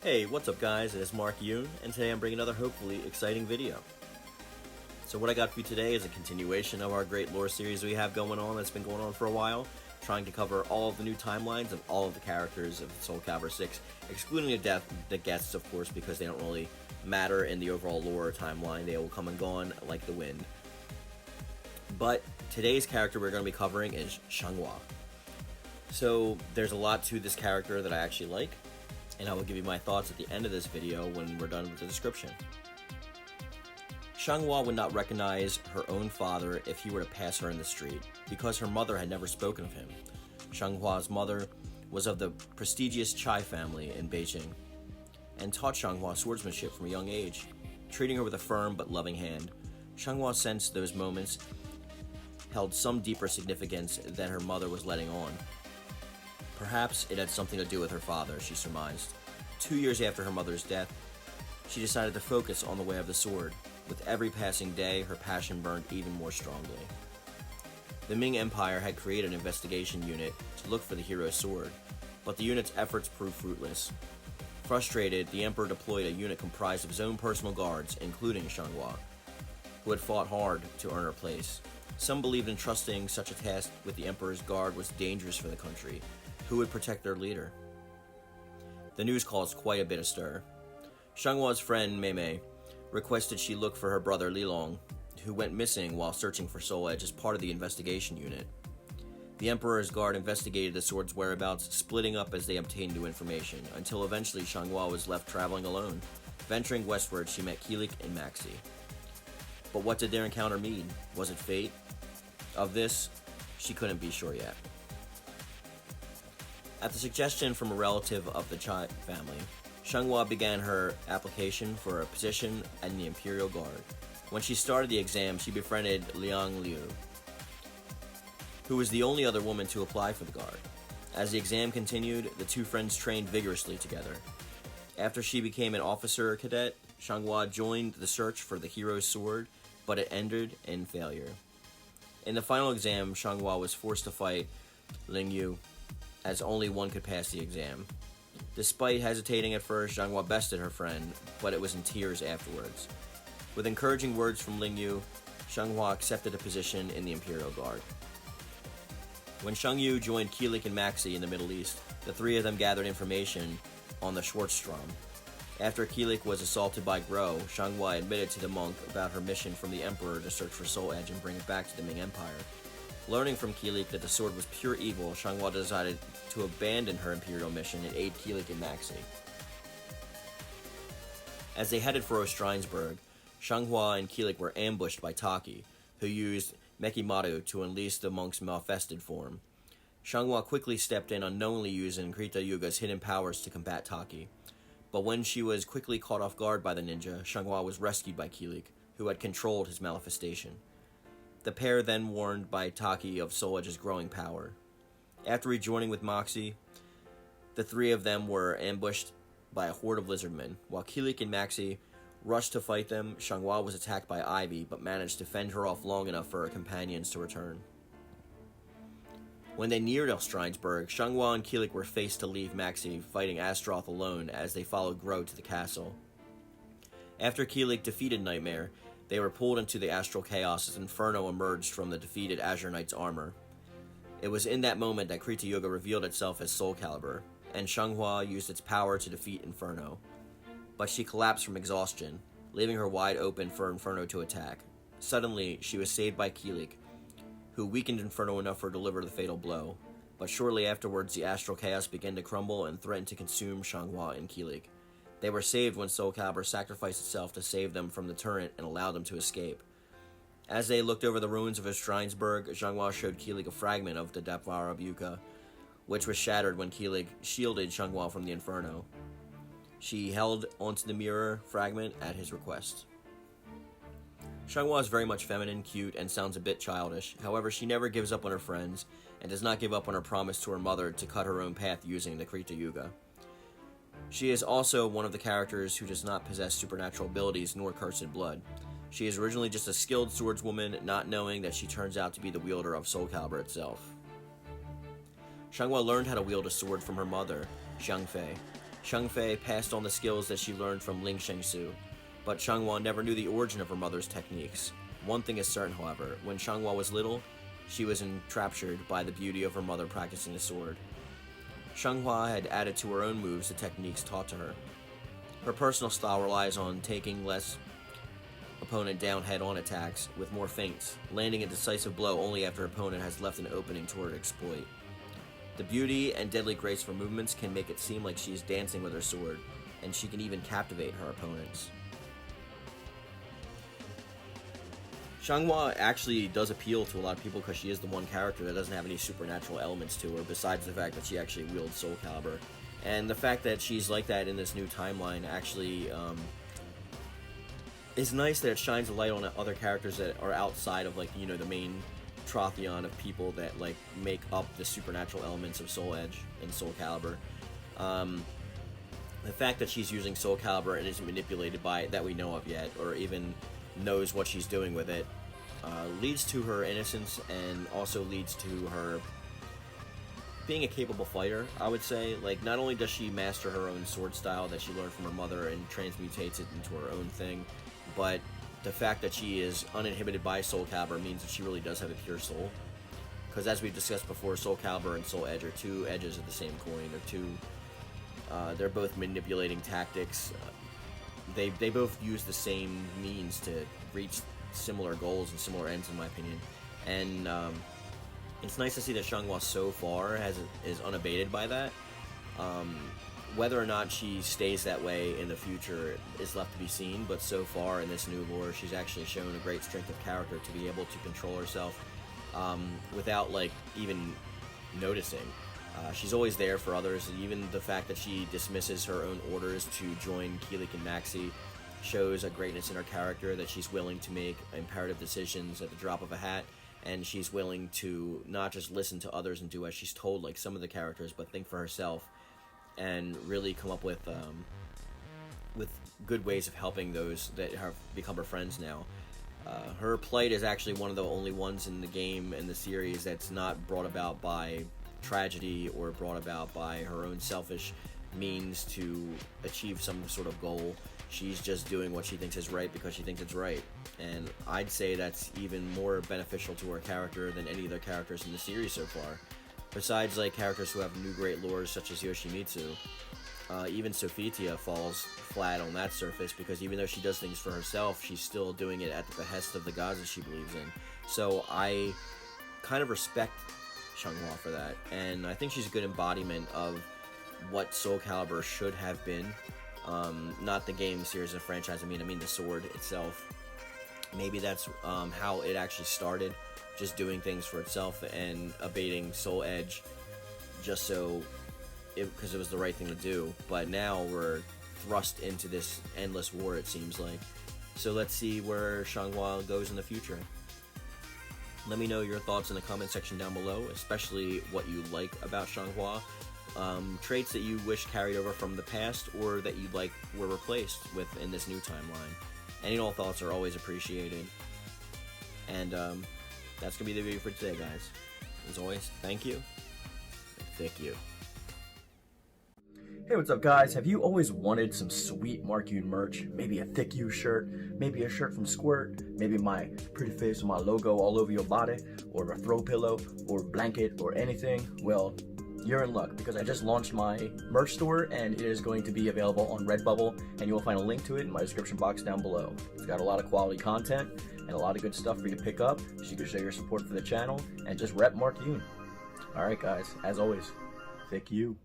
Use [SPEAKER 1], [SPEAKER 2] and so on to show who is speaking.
[SPEAKER 1] Hey, what's up guys, it is Mark Yoon, and today I'm bringing another hopefully exciting video. So what I got for you today is a continuation of our great lore series we have going on that's been going on for a while, trying to cover all of the new timelines of all of the characters of Soul Calibur 6, excluding the guests of course, because they don't really matter in the overall lore timeline. They will come and gone like the wind. But today's character we're going to be covering is Xianghua. So there's a lot to this character that I actually like, and I will give you my thoughts at the end of this video when we're done with the description. Xianghua would not recognize her own father if he were to pass her in the street, because her mother had never spoken of him. Xianghua's mother was of the prestigious Chai family in Beijing, and taught Xianghua swordsmanship from a young age, treating her with a firm but loving hand. Xianghua sensed those moments held some deeper significance than her mother was letting on. Perhaps it had something to do with her father, she surmised. 2 years after her mother's death, she decided to focus on the way of the sword. With every passing day, her passion burned even more strongly. The Ming Empire had created an investigation unit to look for the hero's sword, but the unit's efforts proved fruitless. Frustrated, the Emperor deployed a unit comprised of his own personal guards, including Xianghua, who had fought hard to earn her place. Some believed entrusting such a task with the Emperor's guard was dangerous for the country. Who would protect their leader? The news caused quite a bit of stir. Xianghua's friend Mei Mei requested she look for her brother Lilong, who went missing while searching for Soul Edge as part of the investigation unit. The Emperor's guard investigated the sword's whereabouts, splitting up as they obtained new information, until eventually Xianghua was left traveling alone. Venturing westward, she met Kilik and Maxi. But what did their encounter mean? Was it fate? Of this, she couldn't be sure yet. At the suggestion from a relative of the Chai family, Xianghua began her application for a position in the Imperial Guard. When she started the exam, she befriended Liangyu, who was the only other woman to apply for the Guard. As the exam continued, the two friends trained vigorously together. After she became an officer cadet, Xianghua joined the search for the hero's sword, but it ended in failure. In the final exam, Xianghua was forced to fight Liangyu, as only one could pass the exam. Despite hesitating at first, Xianghua bested her friend, but it was in tears afterwards. With encouraging words from Liangyu, Xianghua accepted a position in the Imperial Guard. When Xiangyu joined Kilik and Maxi in the Middle East, the three of them gathered information on the Schwarzstrom. After Kilik was assaulted by Gro, Xianghua admitted to the monk about her mission from the Emperor to search for Soul Edge and bring it back to the Ming Empire. Learning from Kilik that the sword was pure evil, Xianghua decided to abandon her imperial mission and aid Kilik and Maxi. As they headed for Ostrheinsburg, Xianghua and Kilik were ambushed by Taki, who used Mekimaru to unleash the monk's malfested form. Xianghua quickly stepped in, unknowingly using Krita Yuga's hidden powers to combat Taki. But when she was quickly caught off guard by the ninja, Xianghua was rescued by Kilik, who had controlled his manifestation. The pair then warned by Taki of Soul Edge's growing power. After rejoining with Maxi, the three of them were ambushed by a horde of lizardmen. While Kilik and Maxi rushed to fight them, Xianghua was attacked by Ivy, but managed to fend her off long enough for her companions to return. When they neared Ostrheinsburg, Xianghua and Kilik were faced to leave Maxi fighting Astroth alone as they followed Gro to the castle. After Kilik defeated Nightmare, they were pulled into the astral chaos as Inferno emerged from the defeated Azure Knight's armor. It was in that moment that Krita Yuga revealed itself as SOULCALIBUR, and Xianghua used its power to defeat Inferno. But she collapsed from exhaustion, leaving her wide open for Inferno to attack. Suddenly, she was saved by Kilik, who weakened Inferno enough for her to deliver the fatal blow. But shortly afterwards, the astral chaos began to crumble and threatened to consume Xianghua and Kilik. They were saved when SOULCALIBUR sacrificed itself to save them from the turret and allow them to escape. As they looked over the ruins of Ostrheinsburg, Xianghua showed Kilik a fragment of the Dapvara Buka, which was shattered when Kilik shielded Xianghua from the Inferno. She held onto the mirror fragment at his request. Xianghua is very much feminine, cute, and sounds a bit childish. However, she never gives up on her friends, and does not give up on her promise to her mother to cut her own path using the Krita Yuga. She is also one of the characters who does not possess supernatural abilities nor cursed blood. She is originally just a skilled swordswoman, not knowing that she turns out to be the wielder of SOULCALIBUR itself. Xianghua learned how to wield a sword from her mother, Xiangfei. Xiangfei passed on the skills that she learned from Ling Shengsu, but Xianghua never knew the origin of her mother's techniques. One thing is certain, however, when Xianghua was little, she was enraptured by the beauty of her mother practicing the sword. Xianghua had added to her own moves the techniques taught to her. Her personal style relies on taking less opponent down head-on attacks with more feints, landing a decisive blow only after her opponent has left an opening toward exploit. The beauty and deadly grace of her movements can make it seem like she is dancing with her sword, and she can even captivate her opponents. Xianghua actually does appeal to a lot of people because she is the one character that doesn't have any supernatural elements to her, besides the fact that she actually wields SOULCALIBUR. And the fact that she's like that in this new timeline actually is nice, that it shines a light on other characters that are outside of, like, you know, the main Trothion of people that, like, make up the supernatural elements of Soul Edge and SOULCALIBUR. The fact that she's using SOULCALIBUR and isn't manipulated by it that we know of yet, or even knows what she's doing with it, leads to her innocence, and also leads to her being a capable fighter, I would say. Like, not only does she master her own sword style that she learned from her mother and transmutates it into her own thing, but the fact that she is uninhibited by SOULCALIBUR means that she really does have a pure soul. Because as we've discussed before, SOULCALIBUR and Soul Edge are two edges of the same coin. They're both manipulating tactics. They both use the same means to reach similar goals and similar ends, in my opinion. And it's nice to see that Xianghua so far is unabated by that. Whether or not she stays that way in the future is left to be seen, but so far in this new lore, she's actually shown a great strength of character to be able to control herself without, like, even noticing. She's always there for others, and even the fact that she dismisses her own orders to join Kilik and Maxi shows a greatness in her character, that she's willing to make imperative decisions at the drop of a hat, and she's willing to not just listen to others and do as she's told, like some of the characters, but think for herself and really come up with good ways of helping those that have become her friends now. Her plight is actually one of the only ones in the game and the series that's not brought about by tragedy or brought about by her own selfish means to achieve some sort of goal. She's just doing what she thinks is right because she thinks it's right, and I'd say that's even more beneficial to her character than any other characters in the series so far. Besides, like, characters who have new great lores such as Yoshimitsu, even Sophitia falls flat on that surface, because even though she does things for herself, she's still doing it at the behest of the gods that she believes in. So I kind of respect Xianghua for that, and I think she's a good embodiment of what SOULCALIBUR should have been. Not the game, series, and franchise, I mean the sword itself. Maybe that's how it actually started, just doing things for itself and abating Soul Edge just so because it was the right thing to do. But now we're thrust into this endless war, it seems like. So let's see where Xianghua goes in the future. Let me know your thoughts in the comment section down below, especially what you like about Xianghua, traits that you wish carried over from the past or that you like were replaced with in this new timeline. Any and all thoughts are always appreciated. And that's going to be the video for today, guys. As always, thank you. And thank you.
[SPEAKER 2] Hey, what's up, guys? Have you always wanted some sweet Mark Yoon merch? Maybe a thick U shirt, maybe a shirt from Squirt, maybe my pretty face with my logo all over your body, or a throw pillow, or blanket, or anything? Well, you're in luck, because I just launched my merch store, and it is going to be available on Redbubble, and you will find a link to it in my description box down below. It's got a lot of quality content, and a lot of good stuff for you to pick up, so you can show your support for the channel, and just rep Mark Yoon. Alright, guys, as always, thick U.